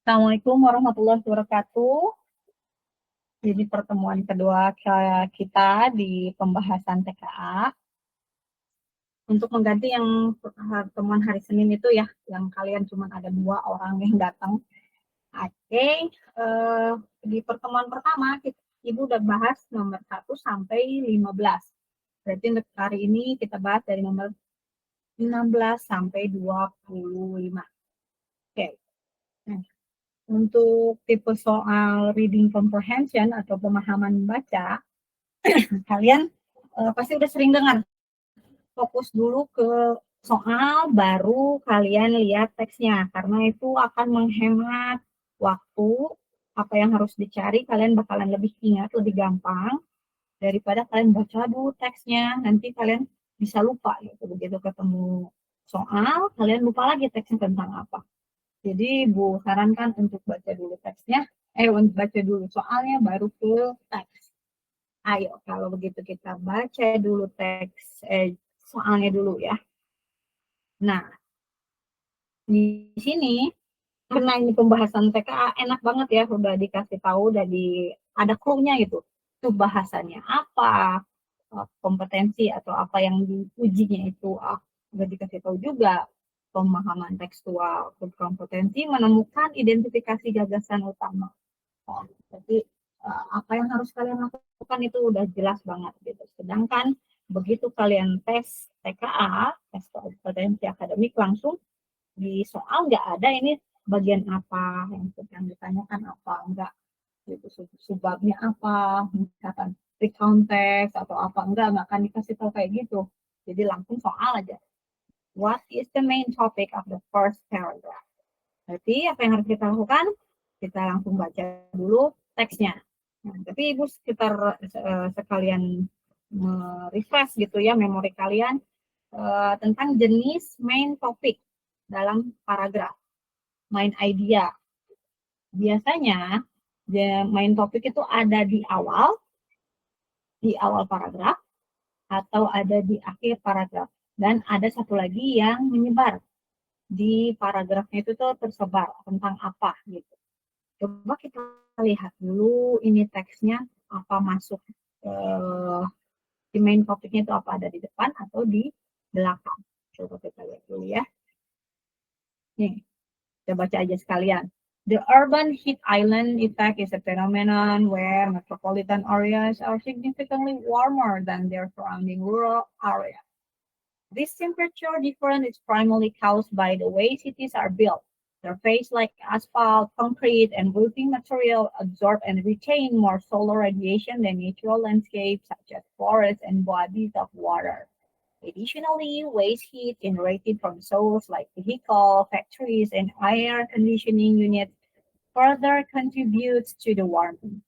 Assalamualaikum warahmatullahi wabarakatuh. Jadi pertemuan kedua kita di pembahasan TKA. Untuk mengganti yang pertemuan hari Senin itu ya, yang kalian cuma ada 2 orang yang datang. Oke, di pertemuan pertama Ibu udah bahas nomor 1 sampai 15. Berarti untuk hari ini kita bahas dari nomor 16 sampai 25. Oke. Nah, untuk tipe soal reading comprehension atau pemahaman baca, kalian pasti udah sering dengar. Fokus dulu ke soal, baru kalian lihat teksnya, karena itu akan menghemat waktu. Apa yang harus dicari, kalian bakalan lebih ingat, lebih gampang, daripada kalian baca dulu teksnya. Nanti kalian bisa lupa gitu. Begitu ketemu soal, kalian lupa lagi teksnya tentang apa. Jadi Bu sarankan untuk baca dulu teksnya, untuk baca dulu soalnya baru ke teks. Ayo, kalau begitu kita baca dulu teks soalnya dulu ya. Nah, di sini karena ini pembahasan TKA enak banget ya, udah dikasih tahu, udah ada clue-nya gitu. Itu bahasannya apa, kompetensi atau apa yang diujinya itu udah dikasih tahu juga. Pemahaman tekstual, kompetensi menemukan identifikasi gagasan utama. Jadi apa yang harus kalian lakukan itu udah jelas banget gitu. Sedangkan begitu kalian tes TKA, tes kompetensi akademik, langsung di soal nggak ada ini bagian apa yang sedang ditanyakan, apa enggak gitu, sebabnya apa, misalkan recount text atau apa, enggak akan dikasih tahu kayak gitu. Jadi langsung soal aja. What is the main topic of the first paragraph? Berarti apa yang harus kita lakukan? Kita langsung baca dulu teksnya. Nah, tapi Ibu sekitar sekalian refresh gitu ya memori kalian tentang jenis main topik dalam paragraf, main idea. Biasanya main topik itu ada di awal paragraf, atau ada di akhir paragraf. Dan ada satu lagi yang menyebar. Di paragrafnya itu tuh tersebar tentang apa gitu. Coba kita lihat dulu ini teksnya apa masuk di main topiknya itu apa, ada di depan atau di belakang. Coba kita lihat dulu ya. Nih, kita baca aja sekalian. The urban heat island effect is a phenomenon where metropolitan areas are significantly warmer than their surrounding rural area. This temperature difference is primarily caused by the way cities are built. Surfaces like asphalt, concrete, and roofing material absorb and retain more solar radiation than natural landscapes such as forests and bodies of water. Additionally, waste heat generated from sources like vehicles, factories, and air conditioning units further contributes to the warming.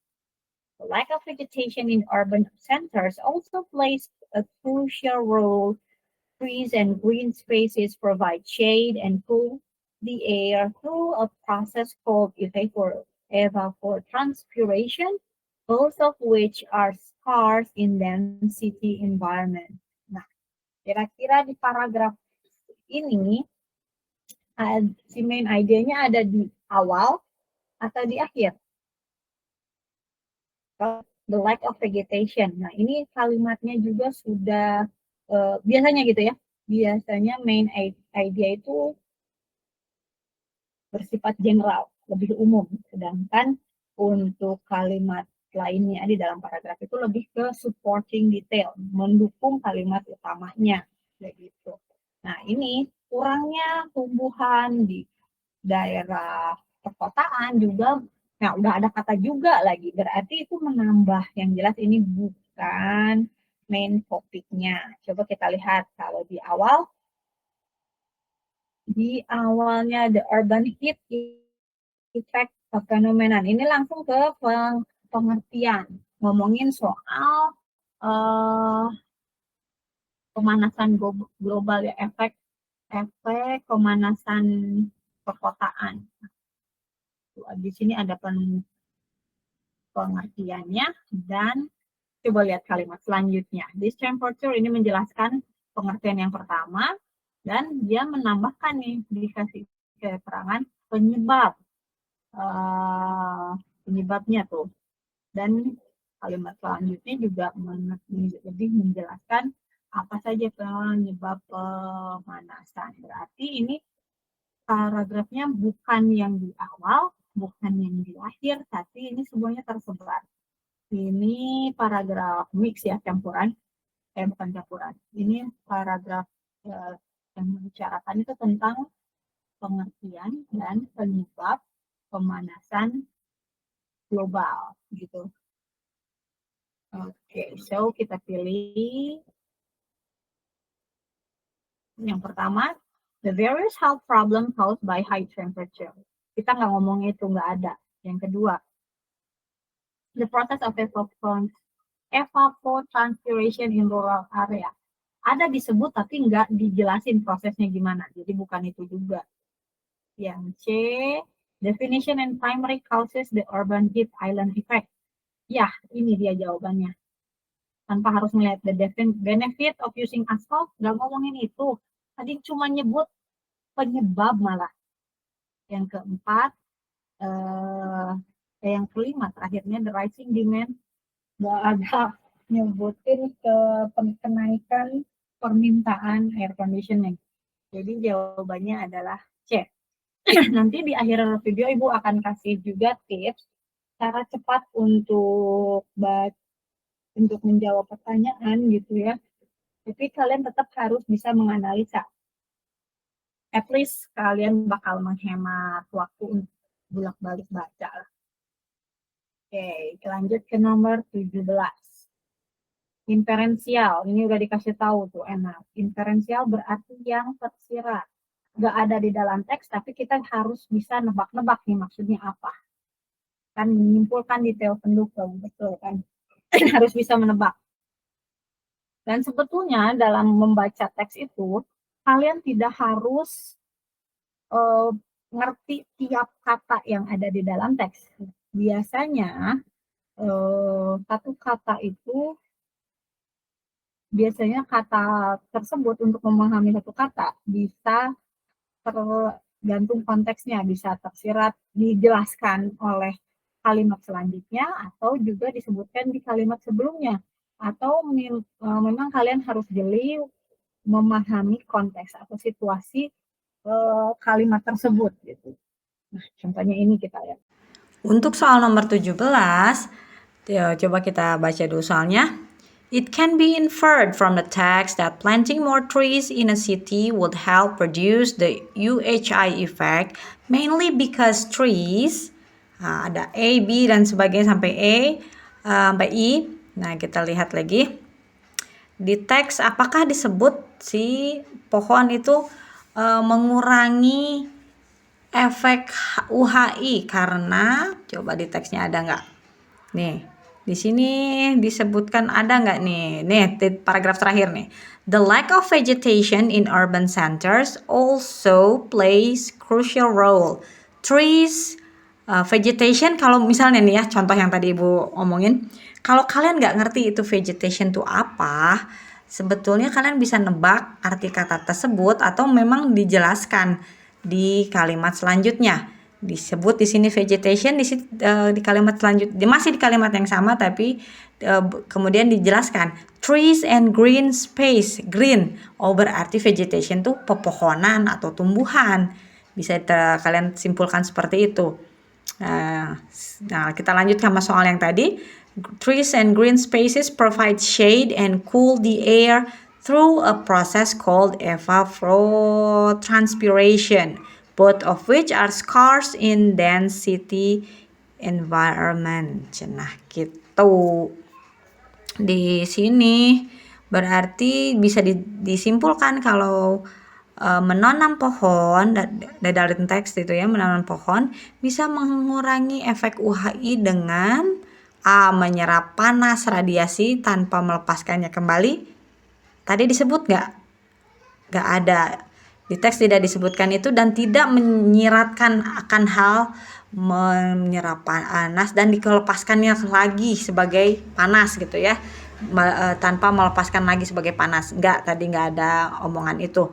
The lack of vegetation in urban centers also plays a crucial role. Trees and green spaces provide shade and cool the air through a process called evapotranspiration, both of which are scarce in density environment. Nah, kira-kira di paragraf ini si main idenya ada di awal atau di akhir? The lack of vegetation. Nah, ini kalimatnya juga sudah biasanya gitu ya. Biasanya main idea itu bersifat general, lebih umum. Sedangkan untuk kalimat lainnya di dalam paragraf itu lebih ke supporting detail, mendukung kalimat utamanya. Begitu. Nah, ini kurangnya tumbuhan di daerah perkotaan juga, nah udah ada kata juga lagi, berarti itu menambah, yang jelas ini bukan main topiknya. Coba kita lihat kalau di awalnya the urban heat effect phenomenon, ini langsung ke pengertian, ngomongin soal pemanasan global ya, efek pemanasan perkotaan. Di sini ada pengertiannya, dan coba lihat kalimat selanjutnya. This temperature ini menjelaskan pengertian yang pertama, dan dia menambahkan nih, dikasih keterangan penyebab. penyebabnya tuh. Dan kalimat selanjutnya juga lebih menjelaskan apa saja penyebab pemanasan. Berarti ini paragrafnya bukan yang di awal, bukan yang di akhir, tapi ini semuanya tersebar. Ini paragraf mix ya, campuran. Bukan campuran. Ini paragraf yang membicarakan itu tentang pengertian dan penyebab pemanasan global gitu. Oke, so kita pilih yang pertama, the various health problem caused by high temperature. Kita nggak ngomong itu, nggak ada. Yang kedua, the process of evapotranspiration in rural area. Ada disebut tapi nggak dijelasin prosesnya gimana. Jadi bukan itu juga. Yang C, definition and primary causes the urban heat island effect. Ya, ini dia jawabannya. Tanpa harus melihat the benefit of using asphalt, nggak ngomongin itu. Tadi cuma nyebut penyebab malah. Yang keempat, yang kelima terakhirnya the rising demand, nggak ada nyebutin ke kenaikan permintaan air conditioning. Jadi jawabannya adalah C. Nanti di akhir video Ibu akan kasih juga tips cara cepat untuk menjawab pertanyaan gitu ya. Tapi kalian tetap harus bisa menganalisa. At least kalian bakal menghemat waktu untuk bolak-balik baca lah. Oke, lanjut ke nomor 17. Inferensial, ini udah dikasih tahu tuh enak. Inferensial berarti yang tersirat. Nggak ada di dalam teks, tapi kita harus bisa nebak-nebak nih maksudnya apa. Kan menyimpulkan detail pendukung, betul kan? Harus bisa menebak. Dan sebetulnya dalam membaca teks itu, kalian tidak harus ngerti tiap kata yang ada di dalam teks. Biasanya satu kata itu, biasanya kata tersebut untuk memahami satu kata bisa tergantung konteksnya, bisa tersirat, dijelaskan oleh kalimat selanjutnya atau juga disebutkan di kalimat sebelumnya. Atau memang kalian harus jeli memahami konteks atau situasi kalimat tersebut gitu. Nah, contohnya ini kita lihat. Untuk soal nomor 17, coba kita baca dulu soalnya. It can be inferred from the text that planting more trees in a city would help reduce the UHI effect, mainly because trees, ada A, B, dan sebagainya sampai E, sampai I. Nah, kita lihat lagi. Di teks apakah disebut si pohon itu mengurangi efek UHI karena, coba di teksnya ada nggak? Nih, di sini disebutkan ada nggak nih? Nih, paragraf terakhir nih. The lack of vegetation in urban centers also plays crucial role. Trees, vegetation, kalau misalnya nih ya, contoh yang tadi Ibu omongin, kalau kalian nggak ngerti itu vegetation itu apa, sebetulnya kalian bisa nebak arti kata tersebut atau memang dijelaskan di kalimat selanjutnya. Disebut di sini vegetation, di kalimat selanjutnya masih di kalimat yang sama, tapi kemudian dijelaskan trees and green space. Green, berarti vegetation tuh pepohonan atau tumbuhan. Bisa kalian simpulkan seperti itu. Nah, kita lanjut sama soal yang tadi. Trees and green spaces provide shade and cool the air through a process called evapotranspiration, both of which are scarce in dense city environment. Nah, gitu. Di sini berarti bisa disimpulkan kalau menanam pohon, dari teks itu ya, menanam pohon bisa mengurangi efek UHI dengan A. Menyerap panas radiasi tanpa melepaskannya kembali. Tadi disebut nggak? Nggak ada. Di teks tidak disebutkan itu, dan tidak menyiratkan akan hal menyerap panas dan dilepaskannya lagi sebagai panas gitu ya, tanpa melepaskan lagi sebagai panas. Tadi nggak ada omongan itu.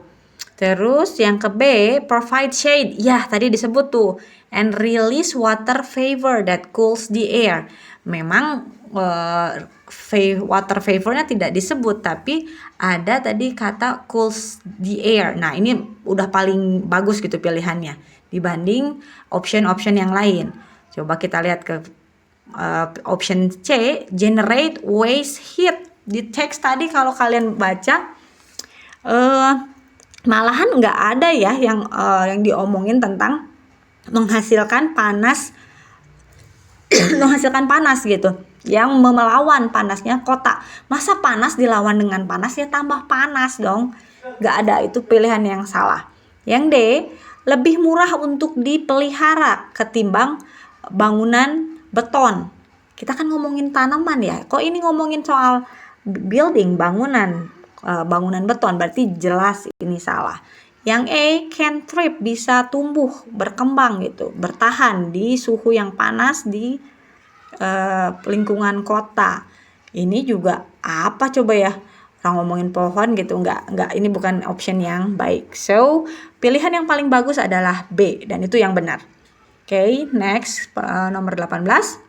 Terus yang ke B, provide shade. Ya, tadi disebut tuh. And release water vapor that cools the air. Memang water vapornya tidak disebut, tapi ada tadi kata cools the air. Nah, ini udah paling bagus gitu pilihannya dibanding option-option yang lain. Coba kita lihat ke option C, generate waste heat. Di teks tadi kalau kalian baca malahan nggak ada ya yang diomongin tentang menghasilkan panas menghasilkan panas gitu, yang melawan panasnya kota. Masa panas dilawan dengan panas, ya tambah panas dong. Nggak ada, itu pilihan yang salah. Yang D, lebih murah untuk dipelihara ketimbang bangunan beton. Kita kan ngomongin tanaman ya, kok ini ngomongin soal building, bangunan beton, berarti jelas ini salah. Yang E, cantrip, bisa tumbuh, berkembang gitu, bertahan di suhu yang panas di lingkungan kota. Ini juga apa coba ya? Orang ngomongin pohon gitu, enggak, ini bukan option yang baik. So, pilihan yang paling bagus adalah B, dan itu yang benar. Oke, next, nomor 18.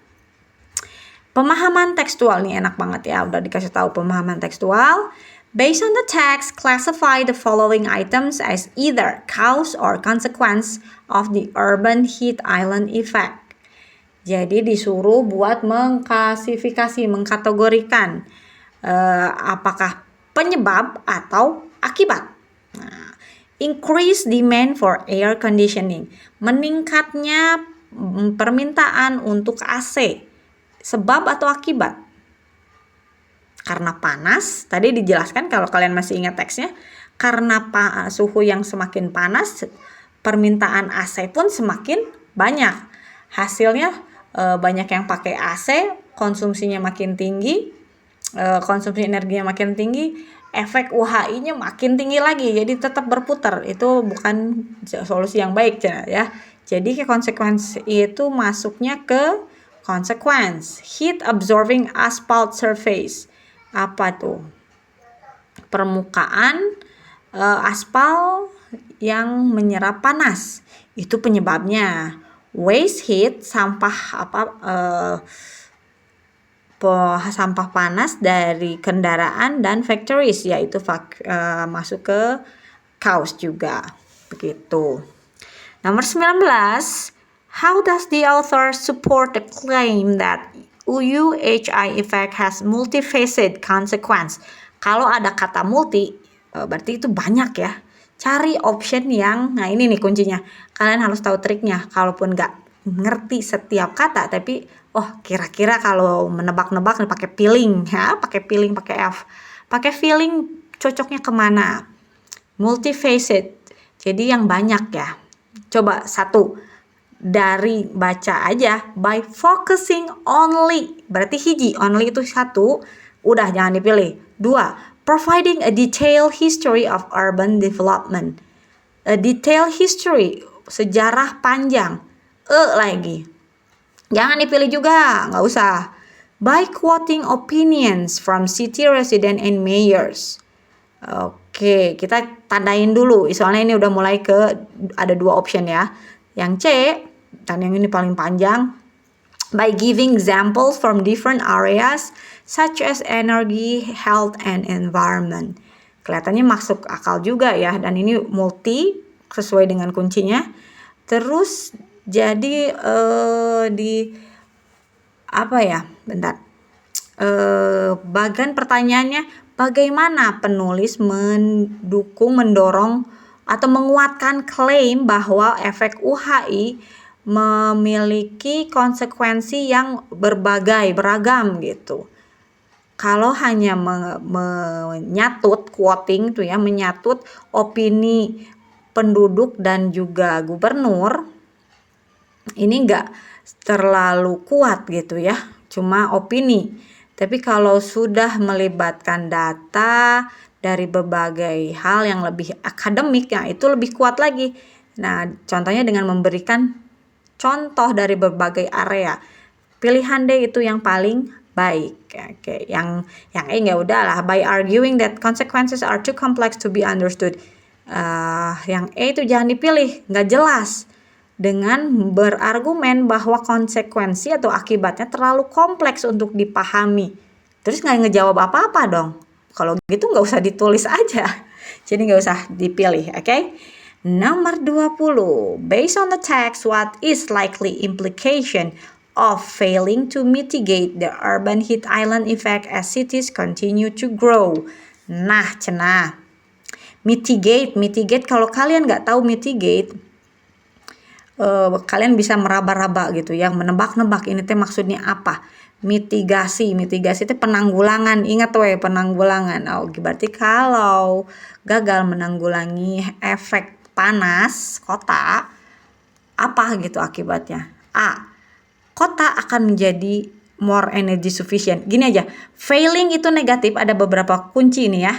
Pemahaman tekstual, nih enak banget ya, udah dikasih tahu pemahaman tekstual. Based on the text, classify the following items as either cause or consequence of the urban heat island effect. Jadi disuruh buat mengklasifikasi, mengkategorikan apakah penyebab atau akibat. Nah, increase demand for air conditioning, meningkatnya permintaan untuk AC. Sebab atau akibat? Karena panas, tadi dijelaskan kalau kalian masih ingat teksnya, karena suhu yang semakin panas, permintaan AC pun semakin banyak. Hasilnya banyak yang pakai AC, konsumsinya makin tinggi, konsumsi energinya makin tinggi, efek UHI-nya makin tinggi lagi, jadi tetap berputar. Itu bukan solusi yang baik ya. Jadi konsekuensi itu masuknya ke consequence. Heat absorbing asphalt surface. Apa tuh? Permukaan aspal yang menyerap panas. Itu penyebabnya. Waste heat, sampah sampah panas dari kendaraan dan factories, yaitu masuk ke cause juga. Begitu. Nomor 19. How does the author support the claim that UHI effect has multifaceted consequence? Kalau ada kata multi, berarti itu banyak ya. Cari option yang, nah ini nih kuncinya. Kalian harus tahu triknya. Kalaupun nggak ngerti setiap kata, tapi kira-kira kalau menebak-nebak pakai feeling ya, pakai feeling, pakai F. Pakai feeling cocoknya kemana? Multifaceted. Jadi yang banyak ya. Coba satu, dari baca aja, by focusing only, berarti hiji, only itu satu, udah jangan dipilih. Dua, providing a detailed history of urban development. A detailed history, sejarah panjang. Lagi, jangan dipilih juga, nggak usah. By quoting opinions from city resident and mayors. Oke, kita tandain dulu, soalnya ini udah mulai ada dua option ya. Yang C, dan yang ini paling panjang, by giving examples from different areas such as energy, health, and environment. Kelihatannya masuk akal juga ya, dan ini multi sesuai dengan kuncinya. Terus jadi bagian pertanyaannya, bagaimana penulis mendorong atau menguatkan klaim bahwa efek UHI memiliki konsekuensi yang beragam gitu. Kalau hanya menyatut quoting tuh ya, menyatut opini penduduk dan juga gubernur, ini enggak terlalu kuat gitu ya, cuma opini. Tapi kalau sudah melibatkan data dari berbagai hal yang lebih akademik, ya itu lebih kuat lagi. Nah, contohnya dengan memberikan contoh dari berbagai area. Pilihan D itu yang paling baik. Oke, yang E nggak udahlah. By arguing that consequences are too complex to be understood. Yang E itu jangan dipilih, nggak jelas. Dengan berargumen bahwa konsekuensi atau akibatnya terlalu kompleks untuk dipahami. Terus nggak ngejawab apa-apa dong. Kalau gitu nggak usah ditulis aja. Jadi nggak usah dipilih, oke? Nomor 20. Based on the text, what is likely implication of failing to mitigate the urban heat island effect as cities continue to grow? Nah, cenah. Mitigate kalau kalian nggak tahu mitigate, kalian bisa meraba-raba gitu ya, menebak-nebak ini teh maksudnya apa. Mitigasi itu penanggulangan, ingat weh, penanggulangan. Berarti kalau gagal menanggulangi efek panas kota, apa gitu akibatnya? A, kota akan menjadi more energy sufficient. Gini aja, failing itu negatif, ada beberapa kunci ini ya.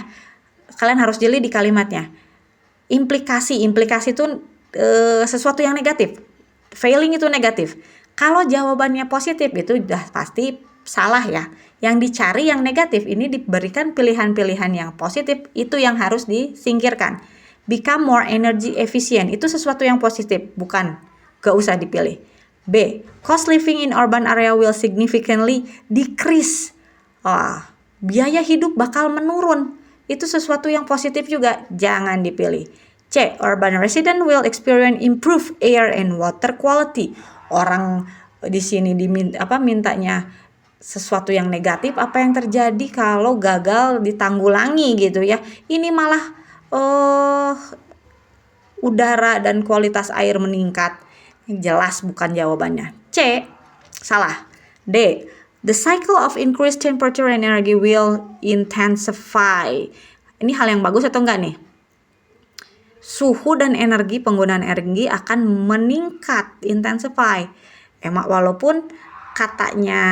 Kalian harus jeli di kalimatnya. Implikasi itu sesuatu yang negatif. Failing itu negatif. Kalau jawabannya positif itu udah pasti salah ya. Yang dicari yang negatif, ini diberikan pilihan-pilihan yang positif, itu yang harus disingkirkan. Become more energy efficient, itu sesuatu yang positif, bukan, gak usah dipilih. B, cost living in urban area will significantly decrease. Biaya hidup bakal menurun, itu sesuatu yang positif juga, jangan dipilih. C, urban resident will experience improved air and water quality. Orang di sini mintanya sesuatu yang negatif, apa yang terjadi kalau gagal ditanggulangi gitu ya. Ini malah udara dan kualitas air meningkat. Jelas bukan jawabannya. C, salah. D, the cycle of increased temperature and energy will intensify. Ini hal yang bagus atau enggak nih? Suhu dan energi, penggunaan energi akan meningkat, intensify. Walaupun katanya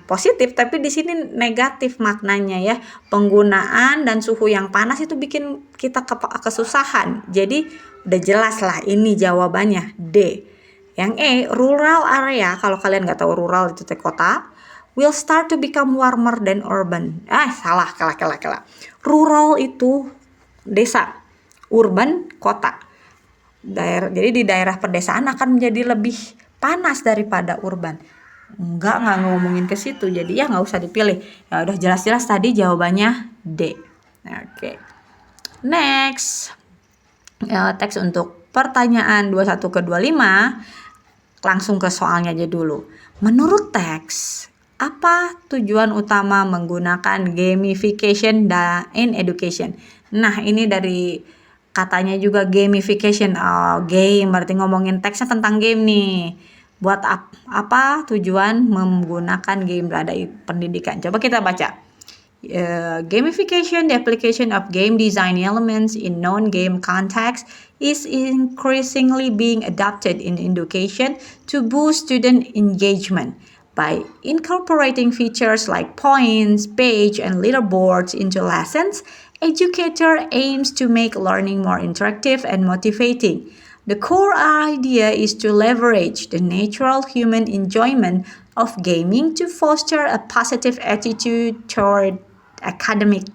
positif, tapi di sini negatif maknanya ya. Penggunaan dan suhu yang panas itu bikin kita kesusahan. Jadi udah jelas lah, ini jawabannya D. Yang E, rural area, kalau kalian nggak tahu rural itu kota, will start to become warmer than urban. Salah, kela. Rural itu desa, urban kota. Jadi di daerah pedesaan akan menjadi lebih panas daripada urban. Enggak ngomongin ke situ, jadi ya nggak usah dipilih. Ya udah jelas-jelas tadi jawabannya D. Oke. Next, teks untuk pertanyaan 21 ke 25. Langsung ke soalnya aja dulu. Menurut teks, apa tujuan utama menggunakan gamification in education? Nah, ini dari katanya juga gamification. Game, berarti ngomongin teksnya tentang game nih. Buat apa tujuan menggunakan game pada pendidikan? Coba kita baca. Gamification, the application of game design elements in non-game context, is increasingly being adopted in education to boost student engagement. By incorporating features like points, page, and leaderboards into lessons, educator aims to make learning more interactive and motivating. The core idea is to leverage the natural human enjoyment of gaming to foster a positive attitude toward academic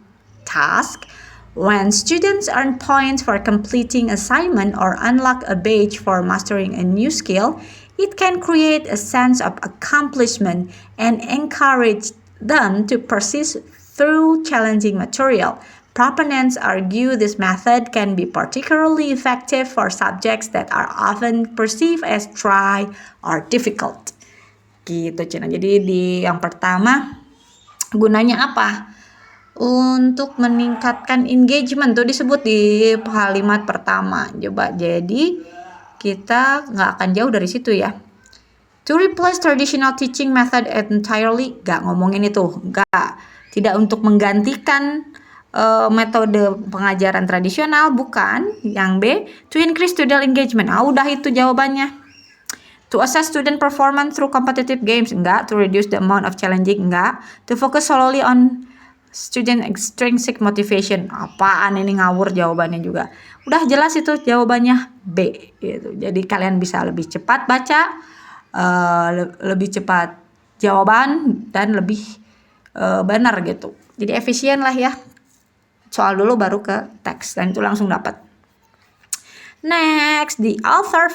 task. When students earn points for completing assignment or unlock a badge for mastering a new skill, it can create a sense of accomplishment and encourage them to persist through challenging material. Proponents argue this method can be particularly effective for subjects that are often perceived as dry or difficult. Gitu, Cina. Jadi di yang pertama, gunanya apa? Untuk meningkatkan engagement, tuh disebut di kalimat pertama. Coba, jadi kita nggak akan jauh dari situ ya. To replace traditional teaching method entirely, nggak ngomongin itu, nggak. Tidak untuk menggantikan metode pengajaran tradisional, bukan. Yang B, to increase student engagement. Udah itu jawabannya. To assess student performance through competitive games, enggak. To reduce the amount of challenging, enggak. To focus solely on student extrinsic motivation. Apaan ini, ngawur jawabannya juga. Udah jelas itu jawabannya B gitu. Jadi kalian bisa lebih cepat baca, lebih cepat jawaban, dan lebih benar gitu. Jadi efisien lah ya. Soal dulu baru ke teks, dan itu langsung dapat. Next, the author's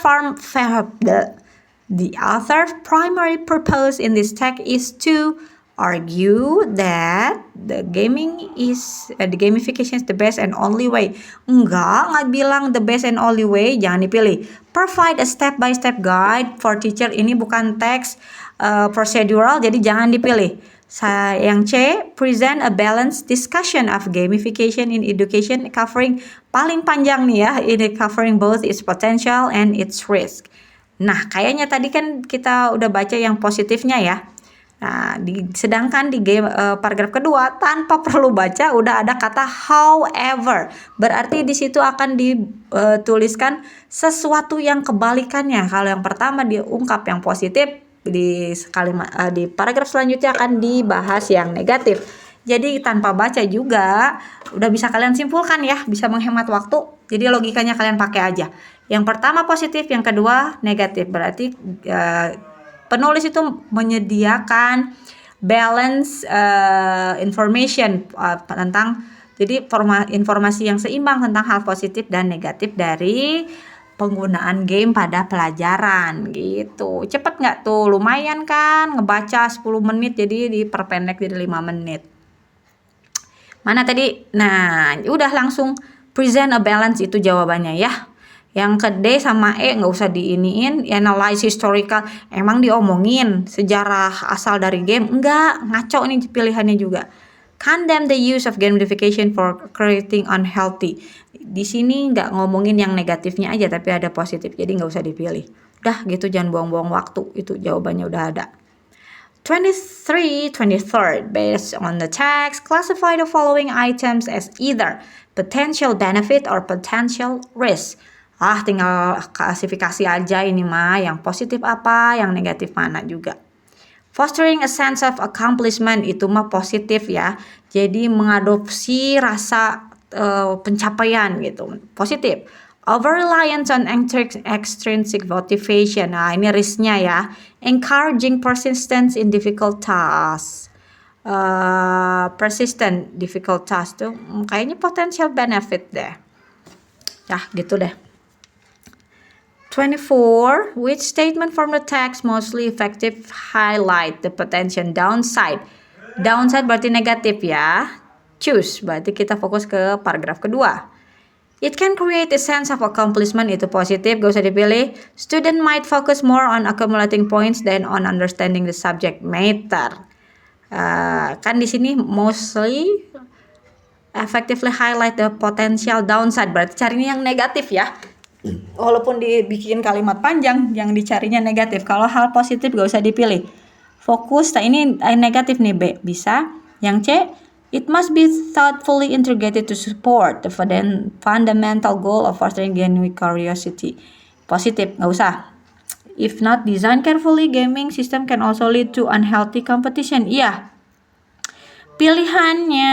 primary purpose in this text is to argue that the gamification is the best and only way. Nggak bilang the best and only way, jangan dipilih. Provide a step-by-step guide for teacher, ini bukan teks procedural, jadi jangan dipilih. Yang C, present a balanced discussion of gamification in education, covering paling panjang nih ya, ini covering both its potential and its risk. Nah, kayaknya tadi kan kita udah baca yang positifnya ya. Nah, sedangkan di paragraf kedua tanpa perlu baca udah ada kata however. Berarti di situ akan dituliskan sesuatu yang kebalikannya. Kalau yang pertama diungkap yang positif, di paragraf selanjutnya akan dibahas yang negatif. Jadi tanpa baca juga udah bisa kalian simpulkan ya, bisa menghemat waktu. Jadi logikanya kalian pakai aja. Yang pertama positif, yang kedua negatif. Berarti penulis itu menyediakan balance information tentang, jadi informasi yang seimbang tentang hal positif dan negatif dari penggunaan game pada pelajaran gitu. Cepet nggak tuh? Lumayan kan ngebaca 10 menit jadi diperpendek jadi 5 menit. Mana tadi? Nah, udah langsung present a balance itu jawabannya ya. Yang ke D sama E nggak usah diiniin. Analyze historical, emang diomongin sejarah asal dari game? Enggak, ngaco nih pilihannya juga. Condemn the use of gamification for creating unhealthy. Di sini nggak ngomongin yang negatifnya aja, tapi ada positif, jadi nggak usah dipilih. Udah gitu, jangan buang-buang waktu, itu jawabannya udah ada. 23rd, based on the text, classify the following items as either potential benefit or potential risk. Tinggal klasifikasi aja ini mah, yang positif apa, yang negatif mana juga. Fostering a sense of accomplishment, itu mah positif ya. Jadi mengadopsi rasa pencapaian gitu, positif. Over reliance on extrinsic motivation, nah ini risknya ya. Encouraging persistence in difficult tasks. Persistent difficult tasks tuh kayaknya potential benefit deh. Ya gitu deh. 24, which statement from the text mostly effective highlight the potential downside. Downside berarti negatif ya. Choose, berarti kita fokus ke paragraf kedua. It can create a sense of accomplishment, itu positif, gak usah dipilih. Student might focus more on accumulating points than on understanding the subject matter. Kan di sini mostly effectively highlight the potential downside, berarti carinya yang negatif ya. Walaupun dibikin kalimat panjang, yang dicarinya negatif. Kalau hal positif gak usah dipilih. Fokus, nah ini negatif nih B, bisa. Yang C, it must be thoughtfully integrated to support the fundamental goal of fostering genuine curiosity. Positif, gak usah. If not designed carefully, gaming system can also lead to unhealthy competition. Iya, pilihannya,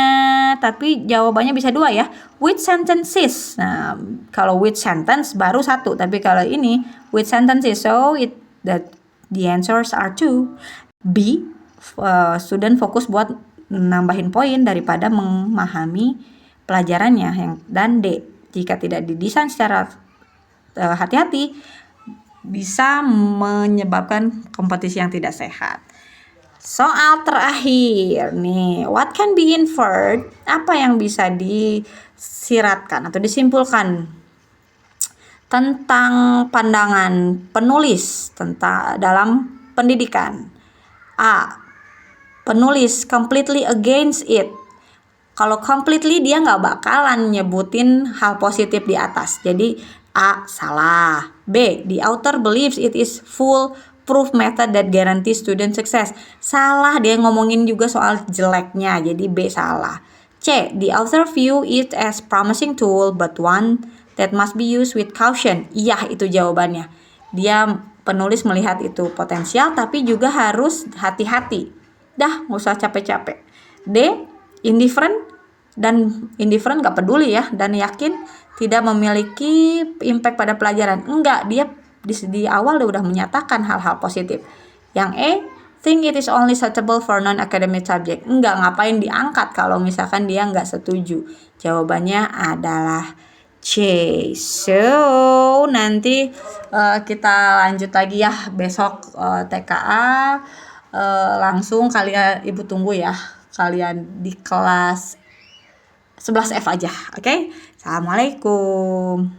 tapi jawabannya bisa dua ya. With sentences. Nah, kalau with sentence baru satu, tapi kalau ini with sentences, so the answers are 2. B, student fokus buat nambahin poin daripada memahami pelajarannya. Dan D, jika tidak didesain secara hati-hati bisa menyebabkan kompetisi yang tidak sehat. Soal terakhir nih, what can be inferred? Apa yang bisa disiratkan atau disimpulkan tentang pandangan penulis tentang dalam pendidikan? A, penulis completely against it. Kalau completely dia nggak bakalan nyebutin hal positif di atas. Jadi A, salah. B, the author believes it is full proof method that guarantees student success. Salah, dia ngomongin juga soal jeleknya, jadi B salah. C, the author view it as promising tool but one that must be used with caution. Iya, itu jawabannya. Dia penulis melihat itu potensial tapi juga harus hati-hati. Dah, nggak usah capek-capek. D, indifferent, dan indifferent gak peduli ya, dan yakin tidak memiliki impact pada pelajaran. Enggak, dia di awal dia udah menyatakan hal-hal positif. Yang E, think it is only suitable for non-academic subject. Enggak, ngapain diangkat kalau misalkan dia nggak setuju. Jawabannya adalah C. So, nanti kita lanjut lagi ya besok TKA. Langsung kalian ibu tunggu ya kalian di kelas 11F aja. Oke? Assalamualaikum.